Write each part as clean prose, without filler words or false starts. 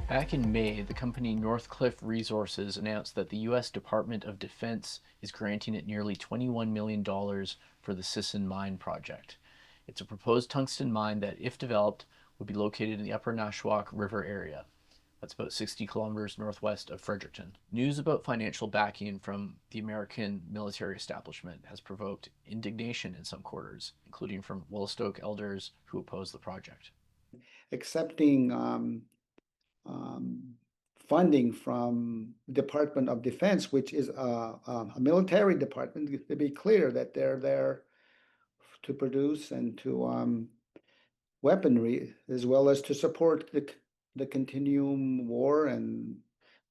Back in May, the company Northcliff Resources announced that the U.S. Department of Defense is granting it nearly $21 million for the Sisson mine project. It's a proposed tungsten mine that, if developed, would be located in the Upper Nashwaak River area. That's about 60 kilometers northwest of Fredericton. News about financial backing from the American military establishment has provoked indignation in some quarters, including from Wolastoq Elders who oppose the project. Accepting um, funding from Department of Defense, which is a military department, to be clear that they're there to produce and to weaponry, as well as to support the continuum war, and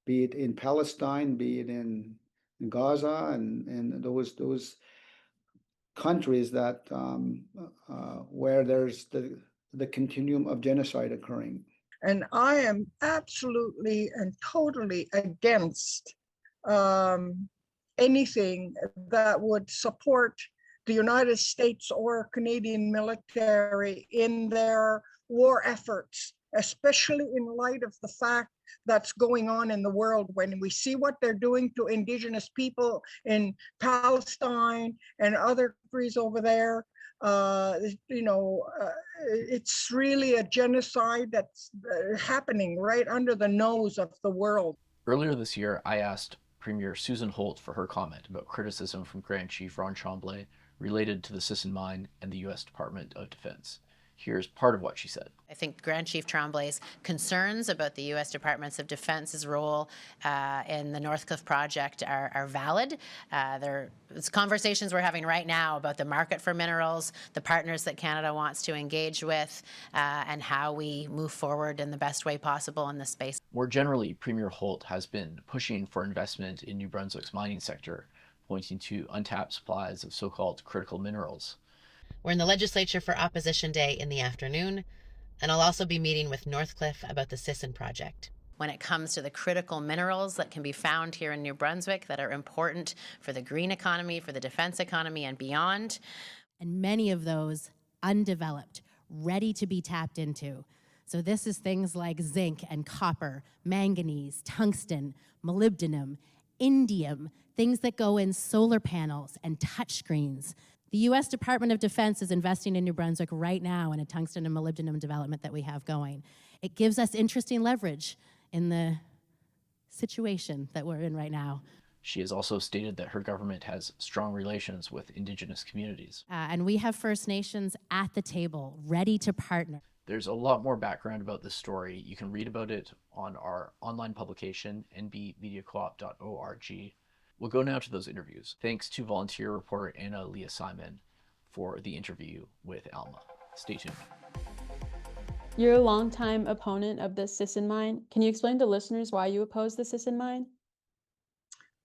be it in Palestine, be it in Gaza, and those countries that where there's the continuum of genocide occurring. And I am absolutely and totally against anything that would support the United States or Canadian military in their war efforts, especially in light of the fact that's going on in the world when we see what they're doing to Indigenous people in Palestine and other countries over there. It's really a genocide that's happening right under the nose of the world. Earlier this year, I asked Premier Susan Holt for her comment about criticism from Grand Chief Ron Tremblay related to the Sisson mine and the U.S. Department of Defense. Here's part of what she said. I think Grand Chief Tremblay's concerns about the U.S. Department of Defense's role in the Northcliff project are valid. There's conversations we're having right now about the market for minerals, the partners that Canada wants to engage with, and how we move forward in the best way possible in this space. More generally, Premier Holt has been pushing for investment in New Brunswick's mining sector, pointing to untapped supplies of so-called critical minerals. We're in the legislature for Opposition Day in the afternoon, and I'll also be meeting with Northcliff about the Sisson project. When it comes to the critical minerals that can be found here in New Brunswick that are important for the green economy, for the defense economy, and beyond. And many of those undeveloped, ready to be tapped into. So this is things like zinc and copper, manganese, tungsten, molybdenum, indium, things that go in solar panels and touchscreens. The U.S. Department of Defense is investing in New Brunswick right now in a tungsten and molybdenum development that we have going. It gives us interesting leverage in the situation that we're in right now. She has also stated that her government has strong relations with Indigenous communities. And we have First Nations at the table, ready to partner. There's a lot more background about this story. You can read about it on our online publication, nbmediacoop.org. We'll go now to those interviews. Thanks to volunteer reporter Anna Leah Simon for the interview with Alma. Stay tuned. You're a longtime opponent of the Sisson mine. Can you explain to listeners why you oppose the Sisson mine?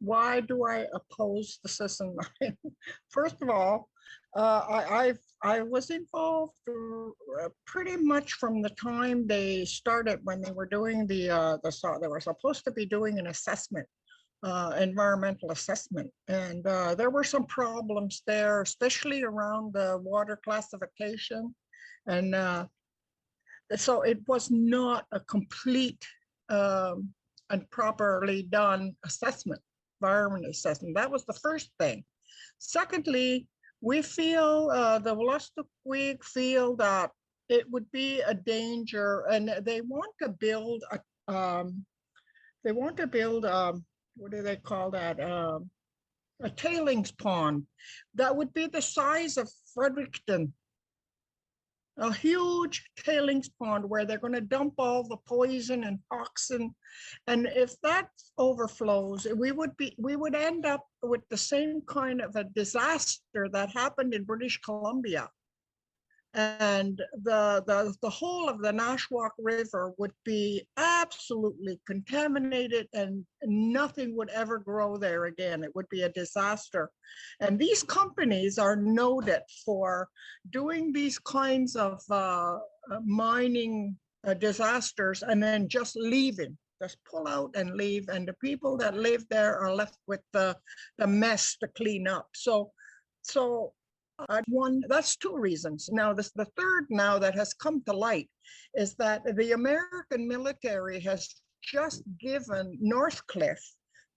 Why do I oppose the Sisson mine? First of all, I was involved pretty much from the time they started, when they were doing they were supposed to be doing an assessment. Environmental assessment, and there were some problems there, especially around the water classification, and so it was not a complete and properly done environment assessment. That was the first thing. Secondly, we feel the Wolastoq feel that it would be a danger, and they want to build what do they call that? A tailings pond that would be the size of Fredericton. A huge tailings pond where they're going to dump all the poison and toxin. And if that overflows, we would end up with the same kind of a disaster that happened in British Columbia. And the whole of the Nashwaak River would be absolutely contaminated, and nothing would ever grow there again. It would be a disaster. And these companies are noted for doing these kinds of mining disasters and then just leaving, just pull out and leave. And the people that live there are left with the mess to clean up. So That's two reasons. Now, the third now that has come to light is that the American military has just given Northcliff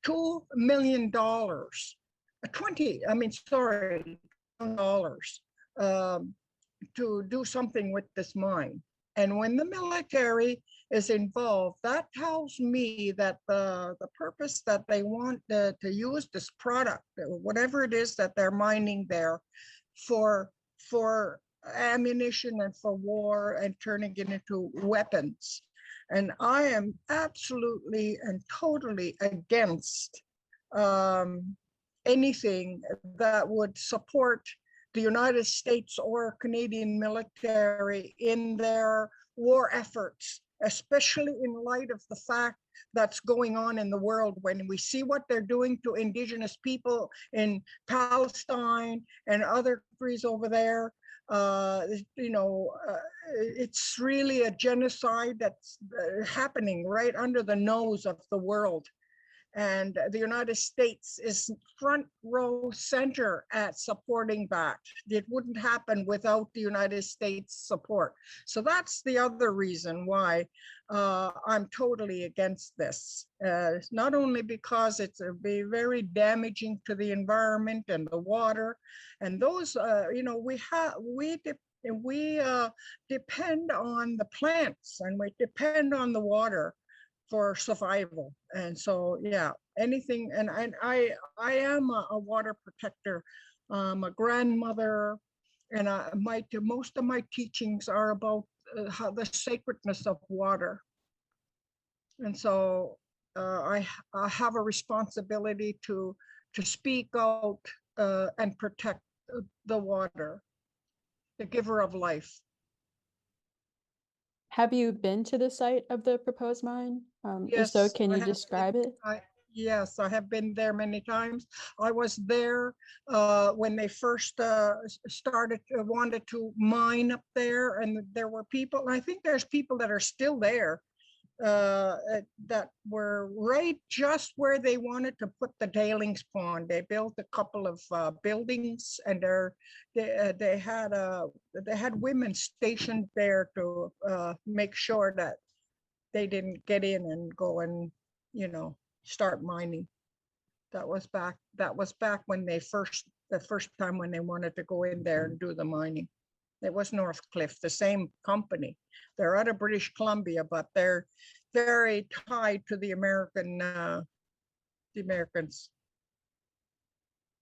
$2 million, $20 to do something with this mine. And when the military is involved, that tells me that the purpose that they want to use this product, whatever it is that they're mining there, for ammunition and for war and turning it into weapons. And I am absolutely and totally against anything that would support the United States or Canadian military in their war efforts, especially in light of the fact that's going on in the world when we see what they're doing to Indigenous people in Palestine and other countries over there. It's really a genocide that's happening right under the nose of the world. And the United States is front row center at supporting that. It wouldn't happen without the United States support. So that's the other reason why I'm totally against this. Not only because it's be very damaging to the environment and the water, and those, we depend on the plants and we depend on the water for survival. And so, yeah, anything, and I am a water protector, a grandmother, and most of my teachings are about how the sacredness of water. And so I have a responsibility to speak out and protect the water, the giver of life. Have you been to the site of the proposed mine? If so, can you describe it? Yes, I have been there many times. I was there when they first wanted to mine up there, and there were people, and I think there's people that are still there that were right just where they wanted to put the tailings pond. They built a couple of buildings, and they had women stationed there to make sure that they didn't get in and go and start mining. That was back when the first time when they wanted to go in there and do the mining. It was Northcliff, the same company. They're out of British Columbia, but they're very tied to the Americans.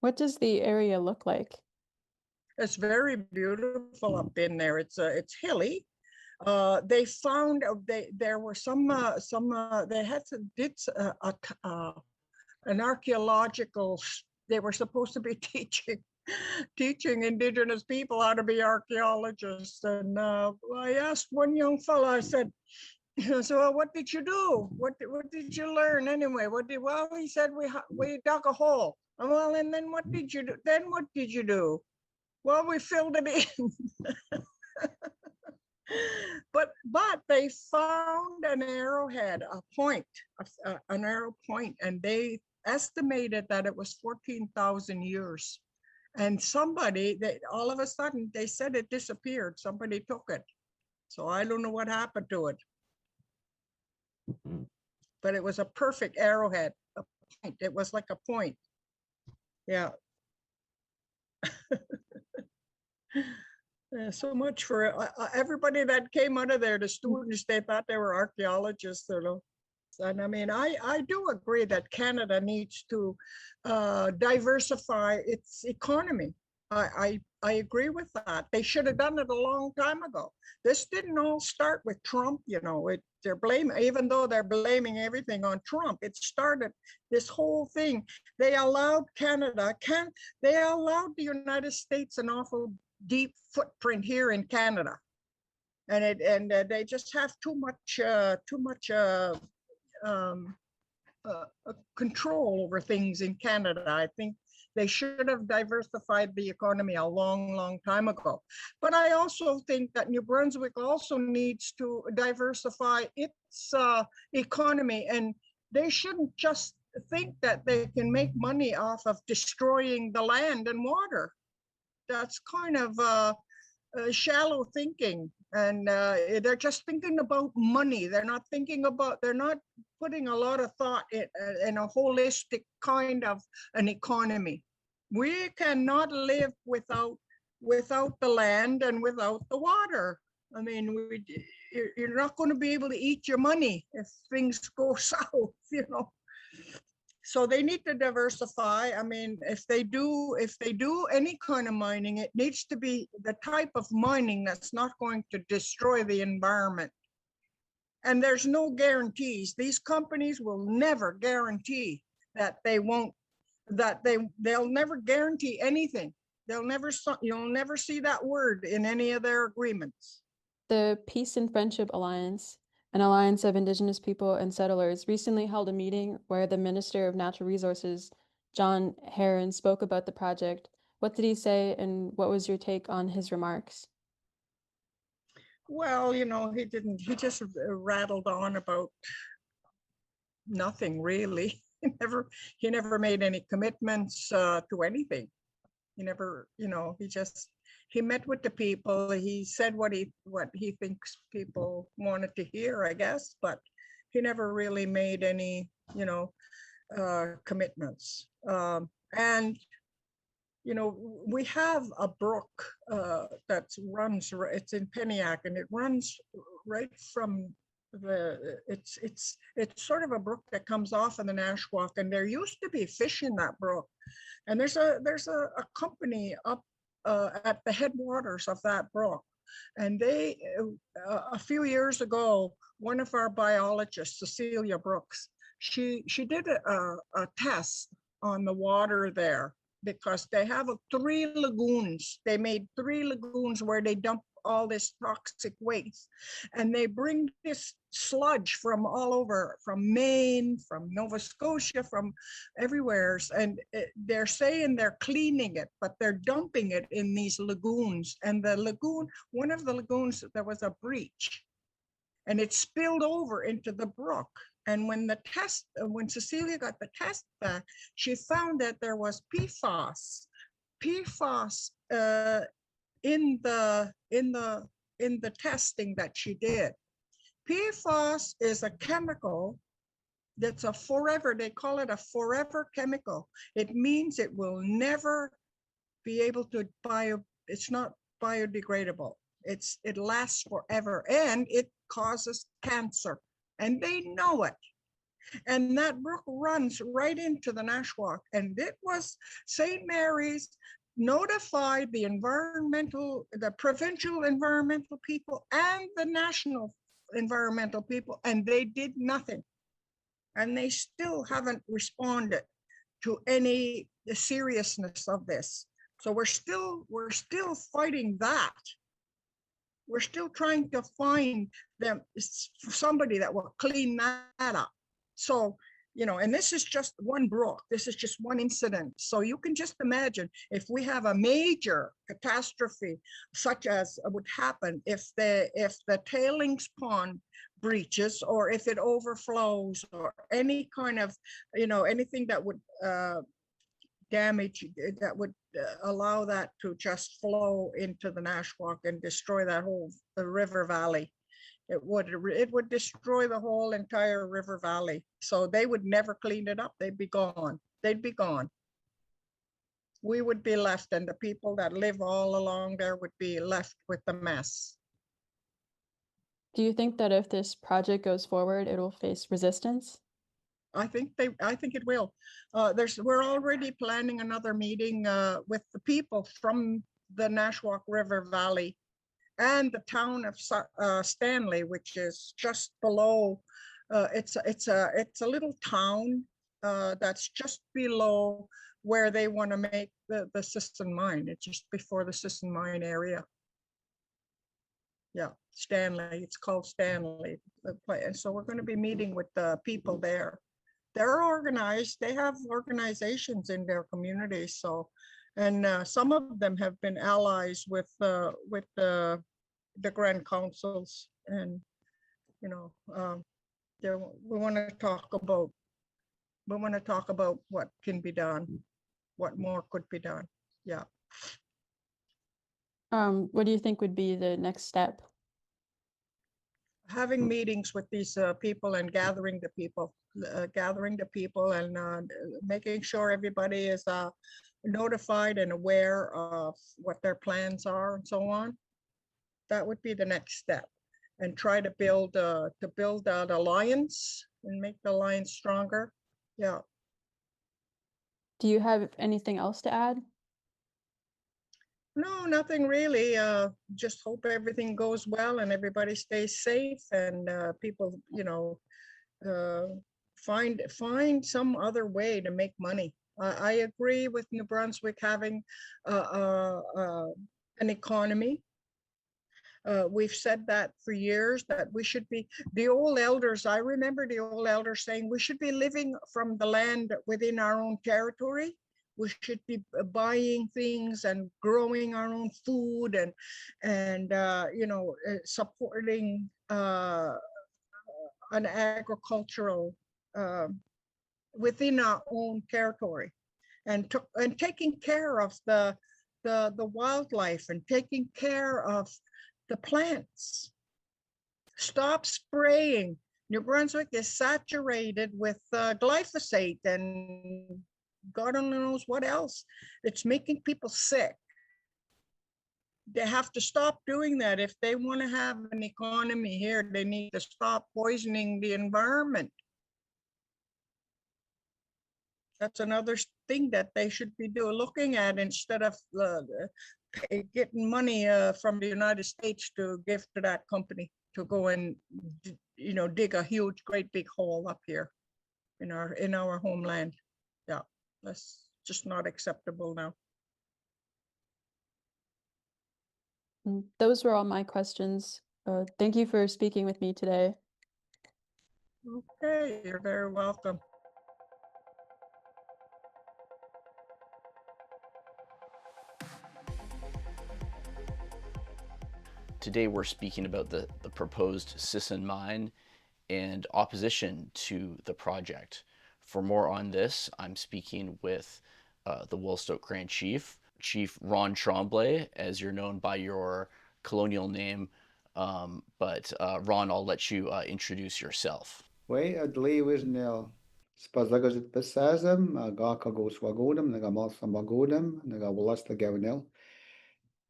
What does the area look like? It's very beautiful up in there. It's hilly. They found there were they had an archaeological. They were supposed to be teaching Indigenous people how to be archaeologists. And I asked one young fellow, I said, so what did you do? What did you learn anyway? Well, he said, we dug a hole. Well, and then what did you do? Then what did you do? Well, we filled it in. But they found an arrowhead, an arrow point, and they estimated that it was 14,000 years. And somebody, all of a sudden, they said it disappeared. Somebody took it. So I don't know what happened to it. But it was a perfect arrowhead, a point. It was like a point. Yeah. So much for everybody that came out of there, the students, they thought they were archaeologists. And I mean, I do agree that Canada needs to diversify its economy. I agree with that. They should have done it a long time ago. This didn't all start with Trump, they're blaming, even though they're blaming everything on Trump, it started this whole thing. They allowed they allowed the United States an awful deep footprint here in Canada. And they just have too much control over things in Canada. I think they should have diversified the economy a long, long time ago. But I also think that New Brunswick also needs to diversify its economy, and they shouldn't just think that they can make money off of destroying the land and water. that's kind of shallow thinking, and they're just thinking about money. They're not thinking about, they're not putting a lot of thought in a holistic kind of an economy. We cannot live without the land and without the water. I mean, you're not going to be able to eat your money if things go south, you know. So they need to diversify. I mean, if they do any kind of mining, it needs to be the type of mining that's not going to destroy the environment. And there's no guarantees. These companies will never guarantee that they won't, they'll never guarantee anything. You'll never see that word in any of their agreements. The Peace and Friendship Alliance, an alliance of Indigenous people and settlers, recently held a meeting where the Minister of Natural Resources, John Herron, spoke about the project. What did he say, and what was your take on his remarks? Well, you know, he just rattled on about nothing really. He never made any commitments to anything. He never, you know, he met with the people. He said what he thinks people wanted to hear, I guess, but he never really made any, you know, commitments. And you know, we have a brook that runs. It's in Peniac, and it runs right from it's sort of a brook that comes off of the Nashwaak, and there used to be fish in that brook. And there's a company up at the headwaters of that brook, and they a few years ago, one of our biologists, Cecilia Brooks, she did a test on the water there, because they have 3 lagoons. They made 3 lagoons where they dump all this toxic waste, and they bring this sludge from all over, from Maine, from Nova Scotia, from everywhere, and they're saying they're cleaning it, but they're dumping it in these lagoons. And the lagoon, one of the lagoons, there was a breach, and it spilled over into the brook. And when Cecilia got the test back, she found that there was PFAS in the testing that she did. PFAS is a chemical that's they call it a forever chemical. It means it will never be able to it's not biodegradable. It lasts forever, and it causes cancer. And they know it. And that brook runs right into the Nashwaak. And it was St. Mary's notified the provincial environmental people and the national environmental people, and they did nothing. And they still haven't responded to the seriousness of this. So we're still fighting that. We're still trying to find somebody that will clean that up. So, you know, and this is just one brook. This is just one incident. So you can just imagine if we have a major catastrophe, such as would happen if the tailings pond breaches, or if it overflows, or any kind of, you know, anything that would damage, that would allow that to just flow into the Nashwaak and destroy that whole river valley. It would destroy the whole entire river valley. So they would never clean it up. They'd be gone. We would be left, and the people that live all along there would be left with the mess. Do you think that if this project goes forward, it will face resistance? I think it will. We're already planning another meeting with the people from the Nashwaak River Valley and the town of Stanley, which is just below. It's a little town that's just below where they want to make the Sisson mine. It's just before the Sisson mine area. Yeah, Stanley. It's called Stanley. And so we're going to be meeting with the people there. They're organized. They have organizations in their communities. So, and some of them have been allies with the Grand Councils, and you know, we want to talk about what can be done, what more could be done. Yeah. What do you think would be the next step? Having meetings with these people and gathering the people, and making sure everybody is notified and aware of what their plans are and so on. That would be the next step, and try to build that alliance and make the alliance stronger. Yeah. Do you have anything else to add? No, nothing really. Just hope everything goes well and everybody stays safe, and people, find some other way to make money. I agree with New Brunswick having an economy. We've said that for years, that we should be, the old elders, I remember the old elders saying we should be living from the land within our own territory. We should be buying things and growing our own food, and supporting an agricultural within our own territory, and taking care of the wildlife, and taking care of the plants. Stop spraying. New Brunswick is saturated with glyphosate and God only knows what else. It's making people sick. They have to stop doing that. If they want to have an economy here, they need to stop poisoning the environment. That's another thing that they should be looking at, instead of getting money from the United States to give to that company to go and dig a huge, great big hole up here in our homeland. Yeah, that's just not acceptable now. Those were all my questions. Thank you for speaking with me today. Okay, you're very welcome. Today we're speaking about the proposed Sisson mine and opposition to the project. For more on this, I'm speaking with the Wolastoq Grand Chief, Chief Ron Tremblay, as you're known by your colonial name. But Ron, I'll let you introduce yourself. Way adli wisnil. Spazagazit pesazem, gakagos wagodem, nagamalsam wagodem, nagawalasta gavinil.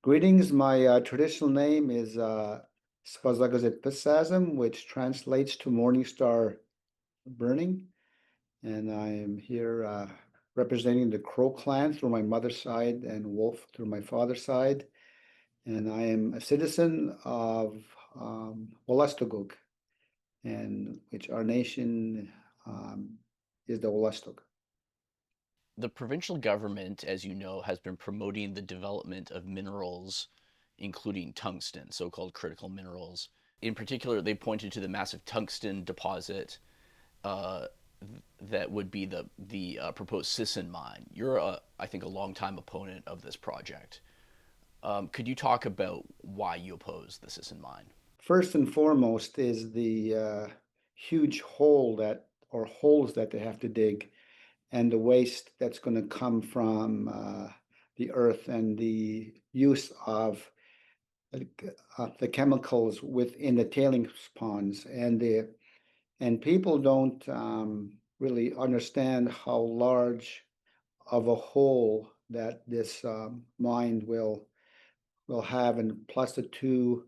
Greetings, my traditional name is Spazagazit pesazem, which translates to Morning Star Burning. And I am here representing the Crow clan through my mother's side and Wolf through my father's side. And I am a citizen of Wolastoq, and which our nation is the Wolastoq. The provincial government, as you know, has been promoting the development of minerals, including tungsten, so-called critical minerals. In particular, they pointed to the massive tungsten deposit that would be the proposed Sisson mine. You're, I think, a longtime opponent of this project. Could you talk about why you oppose the Sisson mine? First and foremost is the huge holes that they have to dig, and the waste that's going to come from the earth, and the use of the chemicals within the tailings ponds, and people don't really understand how large of a hole that this mine will have, and plus the two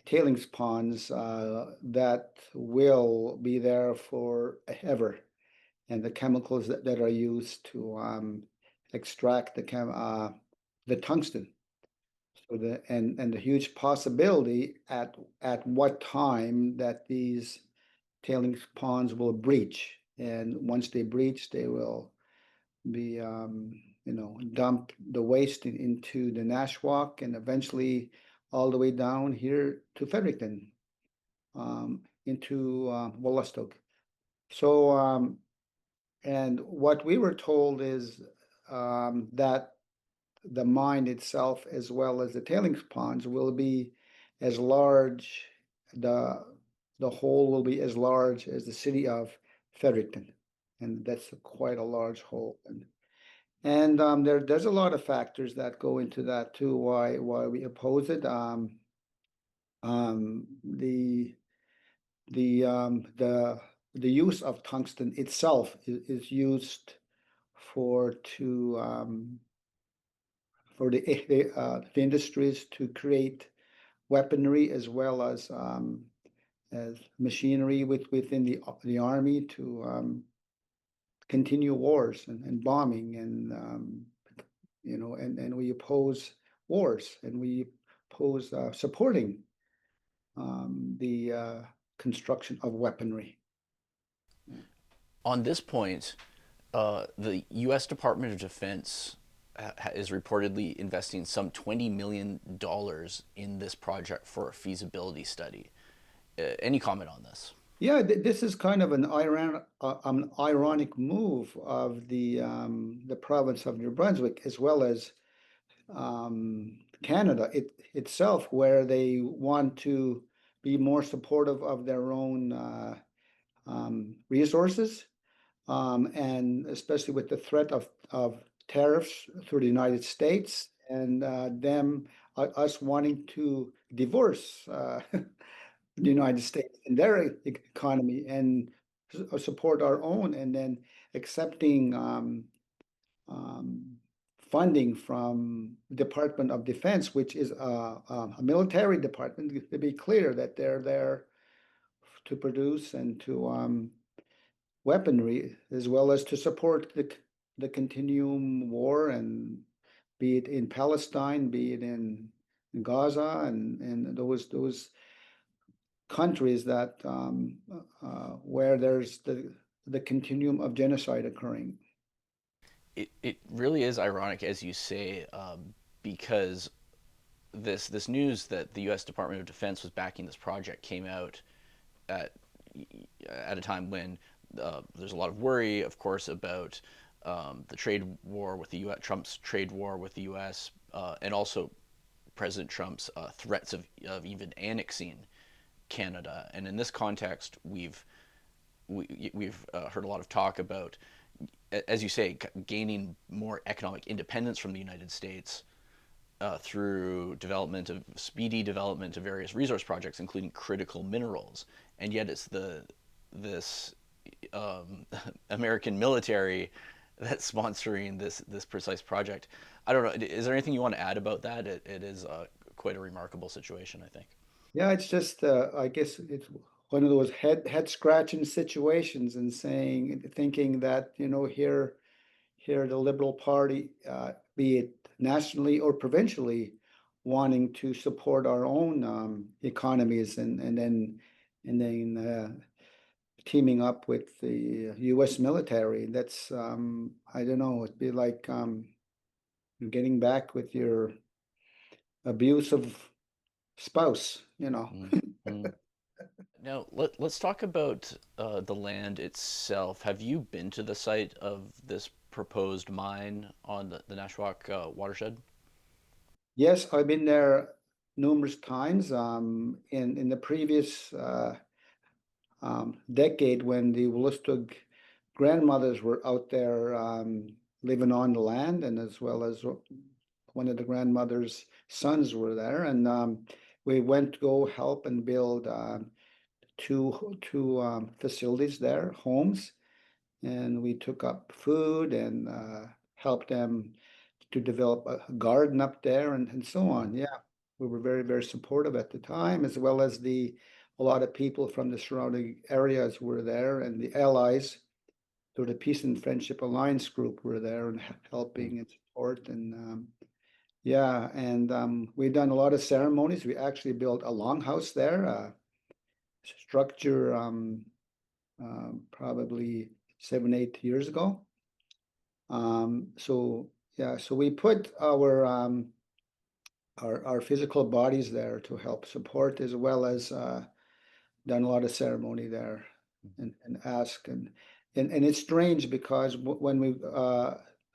tailings ponds that will be there forever, and the chemicals that are used to extract the tungsten. So the huge possibility at what time that these tailings ponds will breach, and once they breach, they will be dump the waste into the Nashwaak, and eventually all the way down here to Fredericton, into Wolastoq. So and what we were told is that the mine itself, as well as the tailings ponds, will be as large, the hole will be as large as the city of Fredericton, and that's quite a large hole. And there's a lot of factors that go into that too, why we oppose it. The the use of tungsten itself is used for the industries to create weaponry as well as machinery within the army to continue wars and bombing and and we oppose wars and we oppose supporting the construction of weaponry. On this point, the U.S. Department of Defense is reportedly investing some $20 million in this project for a feasibility study. Any comment on this? Yeah, this is kind of an ironic move of the province of New Brunswick as well as Canada itself, where they want to be more supportive of their own resources, and especially with the threat of tariffs through the United States and us wanting to divorce the United States and their economy and support our own, and then accepting funding from Department of Defense, which is a military department, to be clear that they're there to produce and to weaponry as well as to support the continuum war, and be it in Palestine, be it in Gaza, and those countries that where there's the continuum of genocide occurring. It really is ironic, as you say, because this news that the U.S. Department of Defense was backing this project came out at a time when there's a lot of worry, of course, about the trade war with the U.S., Trump's trade war with the U.S., and also President Trump's threats of even annexing Canada. And in this context, we've heard a lot of talk about, as you say, gaining more economic independence from the United States through speedy development of various resource projects, including critical minerals. And yet it's this American military that's sponsoring this precise project. I don't know. Is there anything you want to add about that? It is quite a remarkable situation, I think. Yeah, it's just I guess it's one of those head scratching situations, and thinking that here the Liberal Party, be it nationally or provincially, wanting to support our own economies, and then teaming up with the U.S. military. That's I don't know. It'd be like getting back with your abusive spouse. Mm-hmm. Now, let's talk about the land itself. Have you been to the site of this proposed mine on the Nashwaak watershed? Yes, I've been there numerous times. In the previous decade, when the Wolastoq grandmothers were out there living on the land, and as well as one of the grandmother's sons were there, and we went to go help and build two facilities there, homes, and we took up food and helped them to develop a garden up there, and so on. Yeah, we were very, very supportive at the time, as well as a lot of people from the surrounding areas were there, and the allies through the Peace and Friendship Alliance group were there and helping and support. And yeah, and we've done a lot of ceremonies. We actually built a longhouse there, structure probably 7, 8 years ago. So yeah, so we put our physical bodies there to help support, as well as done a lot of ceremony there, and ask, and it's strange because when we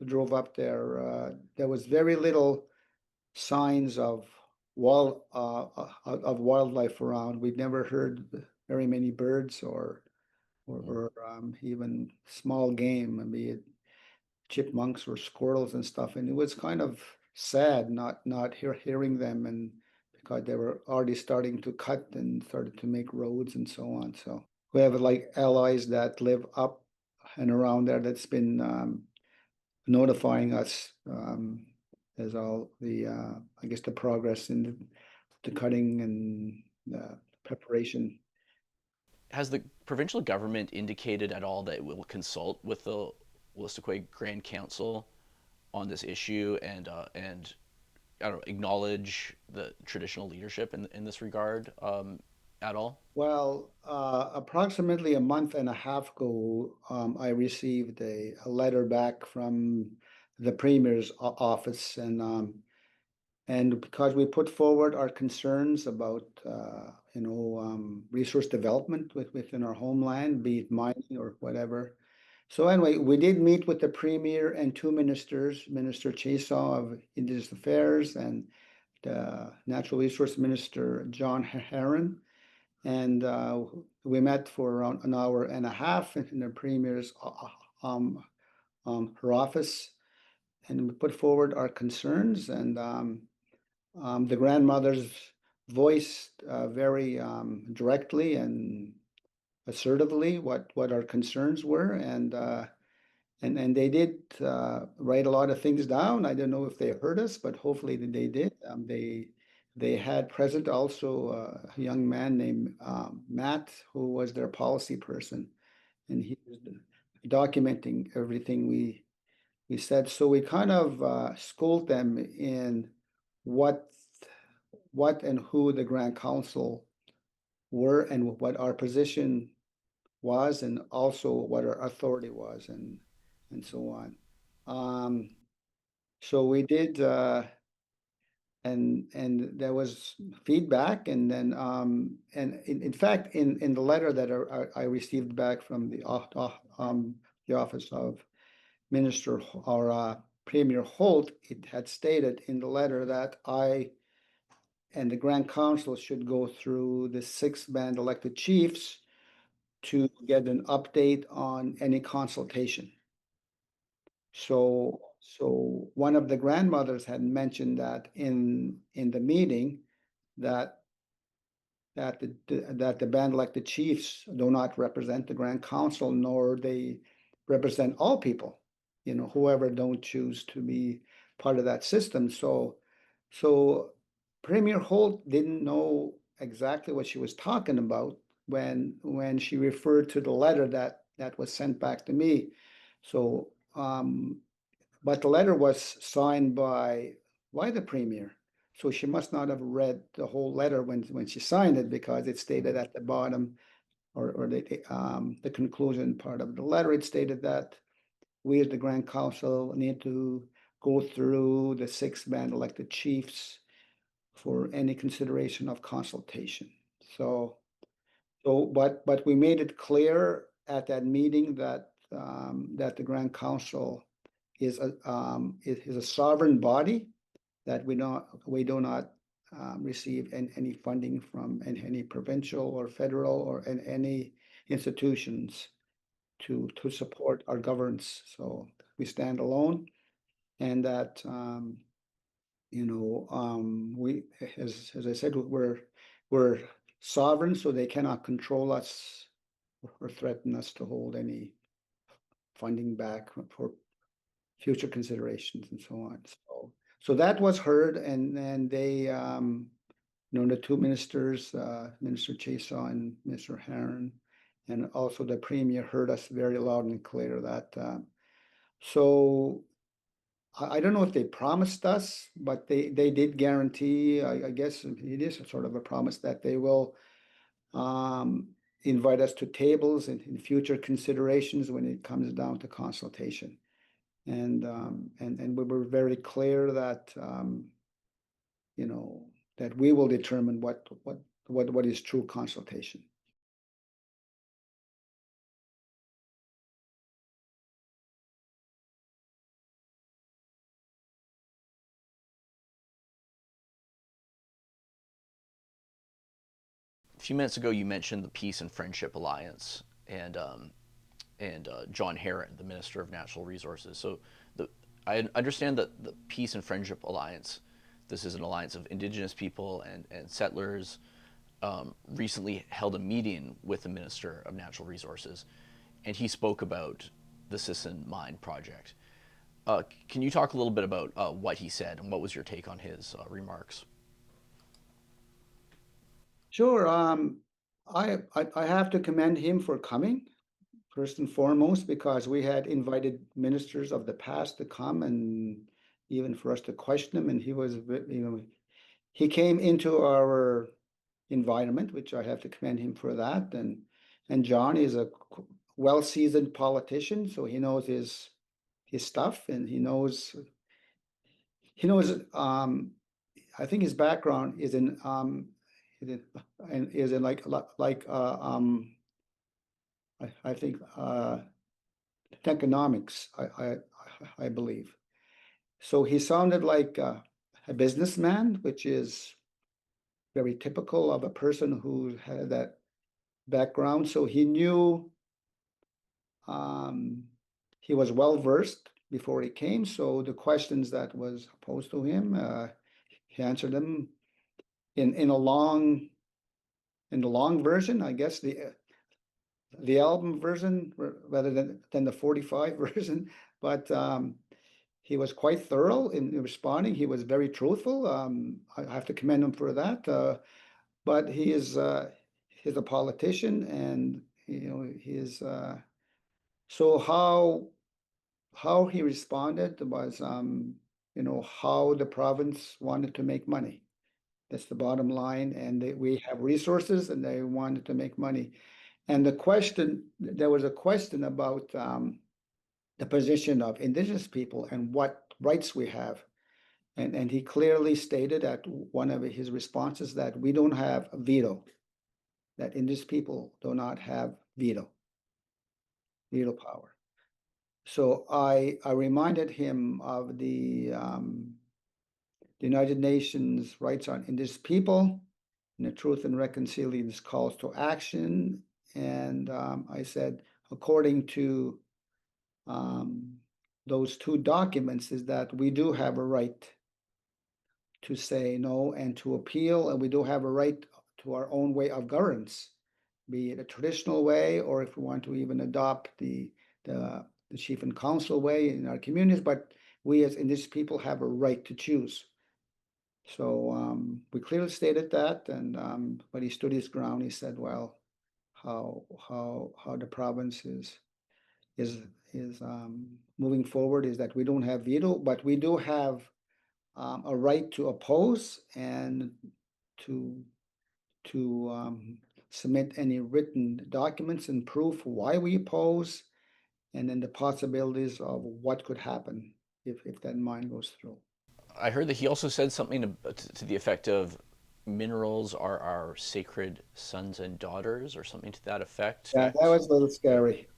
drove up there, there was very little signs of wildlife around. We'd never heard very many birds or even small game, be it chipmunks or squirrels and stuff, and it was kind of sad not hearing them, and because they were already starting to cut and started to make roads and so on. So we have like allies that live up and around there that's been notifying us as all the I guess the progress in the cutting and the preparation. Has the provincial government indicated at all that it will consult with the Wolastoq Grand Council on this issue and I don't know, acknowledge the traditional leadership in this regard at all? Well, approximately a month and a half ago, I received a letter back from the Premier's office, and because we put forward our concerns about, resource development within our homeland, be it mining or whatever. So anyway, we did meet with the Premier and two ministers, Minister Sisson of Indigenous Affairs and the Natural Resource Minister John Herron. And we met for around an hour and a half in the Premier's her office, and we put forward our concerns, and the grandmothers voiced very directly and assertively what our concerns were, and they did write a lot of things down. I don't know if they heard us, but hopefully they did. They had present also a young man named Matt, who was their policy person, and he was documenting everything we said. So we kind of schooled them in what and who the Grand Council were and what our position was, and also what our authority was, and so on. So we did, and there was feedback, and then and in fact, in the letter that I received back from the office of Minister or Premier Holt, it had stated in the letter that I and the Grand Council should go through the 6 band elected chiefs to get an update on any consultation. So one of the grandmothers had mentioned that in the meeting that the band elected chiefs do not represent the Grand Council, nor they represent all people, whoever don't choose to be part of that system. So Premier Holt didn't know exactly what she was talking about when she referred to the letter that was sent back to me. So but the letter was signed by the Premier. So she must not have read the whole letter when she signed it, because it stated at the bottom, or the conclusion part of the letter, it stated that we as the Grand Council need to go through the 6 band elected chiefs for any consideration of consultation. But we made it clear at that meeting that the Grand Council is a sovereign body, that we do not receive any funding from any provincial or federal or any institutions to support our governance. So we stand alone, and that we, as I said, we're sovereign, so they cannot control us or threaten us to hold any funding back for future considerations and so on. So that was heard, and then they, the two ministers, Minister Sisson and Mr. Herron, and also the Premier heard us very loud and clear that. So I don't know if they promised us, but they did guarantee, I guess it is a sort of a promise, that they will invite us to tables in future considerations when it comes down to consultation. And we were very clear that that we will determine what is true consultation. A few minutes ago, you mentioned the Peace and Friendship Alliance, and and John Herron, the Minister of Natural Resources. So I understand that the Peace and Friendship Alliance, this is an alliance of Indigenous people and settlers, recently held a meeting with the Minister of Natural Resources, and he spoke about the Sisson mine project. Can you talk a little bit about what he said and what was your take on his remarks? Sure. I have to commend him for coming, first and foremost, because we had invited ministers of the past to come and even for us to question him, and he was, he came into our environment, which I have to commend him for that. And John is a well-seasoned politician, so he knows his stuff, and he knows I think his background is in I think economics, I believe. So he sounded like a businessman, which is very typical of a person who had that background. So he knew, he was well versed before he came. So the questions that was posed to him, he answered them in a long version. I guess the album version rather than the 45 version, but he was quite thorough in responding. He was very truthful. I have to commend him for that. But he's a politician, and he is. So how he responded was, how the province wanted to make money. That's the bottom line, and we have resources, and they wanted to make money. And there was a question about the position of Indigenous people and what rights we have. And he clearly stated at one of his responses that we don't have a veto, that Indigenous people do not have veto power. So I reminded him of the United Nations Rights on Indigenous People and the Truth and Reconciliation Calls to Action. And I said, according to those two documents, is that we do have a right to say no and to appeal, and we do have a right to our own way of governance, be it a traditional way, or if we want to even adopt the chief and council way in our communities, but we as Indigenous people have a right to choose. So we clearly stated that, and but he stood his ground. He said, well, how the province is moving forward is that we don't have veto, but we do have a right to oppose and to submit any written documents and proof why we oppose, and then the possibilities of what could happen if that mine goes through. I heard that he also said something to the effect of minerals are our sacred sons and daughters, or something to that effect. Yeah, that was a little scary.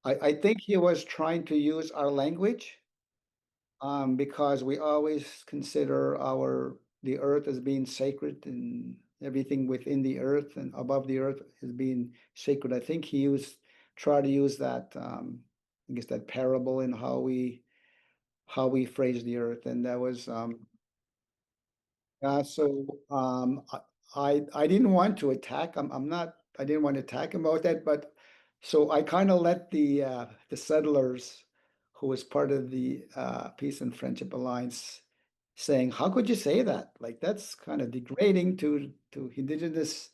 I think he was trying to use our language, because we always consider the earth as being sacred, and everything within the earth and above the earth as being sacred. I think he tried to use that, I guess, that parable in how we phrase the earth, and that was so I didn't want to attack. I didn't want to attack him about that, but so I kind of let the settlers, who was part of the Peace and Friendship Alliance, saying, "How could you say that? Like, that's kind of degrading to Indigenous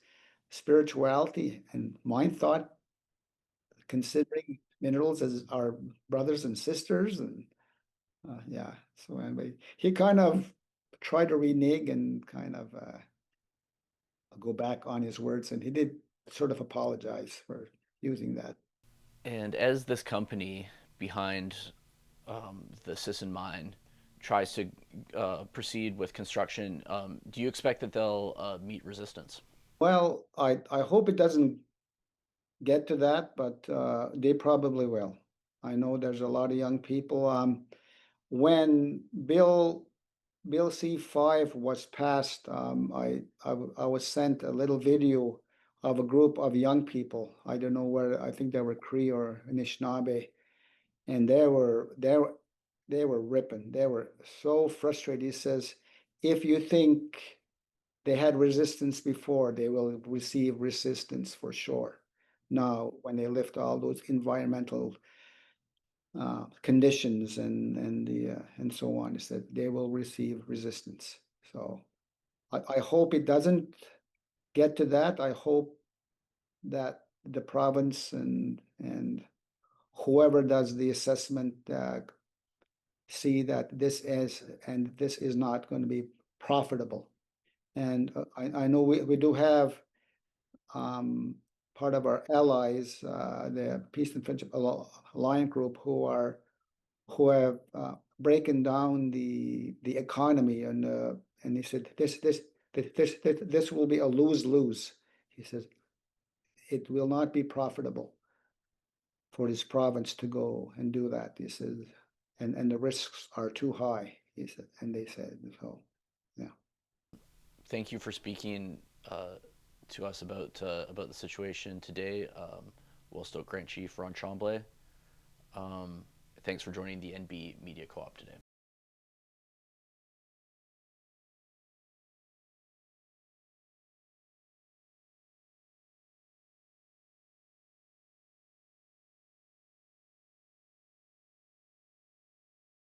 spirituality and mind thought, considering minerals as our brothers and sisters." And yeah, so anyway, he kind of tried to renege and kind of go back on his words, and he did sort of apologize for using that. And as this company behind the Sisson mine tries to proceed with construction, do you expect that they'll meet resistance? Well, I hope it doesn't get to that, but they probably will. I know there's a lot of young people. When Bill C-5 was passed, I was sent a little video of a group of young people. I don't know where, I think they were Cree or Anishinaabe, and they were ripping. They were so frustrated. He says, if you think they had resistance before, they will receive resistance for sure. Now, when they lift all those environmental conditions and so on, is that they will receive resistance. So I hope it doesn't get to that. I hope that the province and whoever does the assessment see that this is not going to be profitable. And I know we do have part of our allies, the Peace and Friendship Alliance Group, who have broken down the economy, and he said this will be a lose-lose. He says it will not be profitable for this province to go and do that. He says, and the risks are too high. He said, and they said so. Yeah. Thank you for speaking to us about the situation today, Wolastoq Grand Chief Ron Tremblay. Thanks for joining the NB Media Co-op today.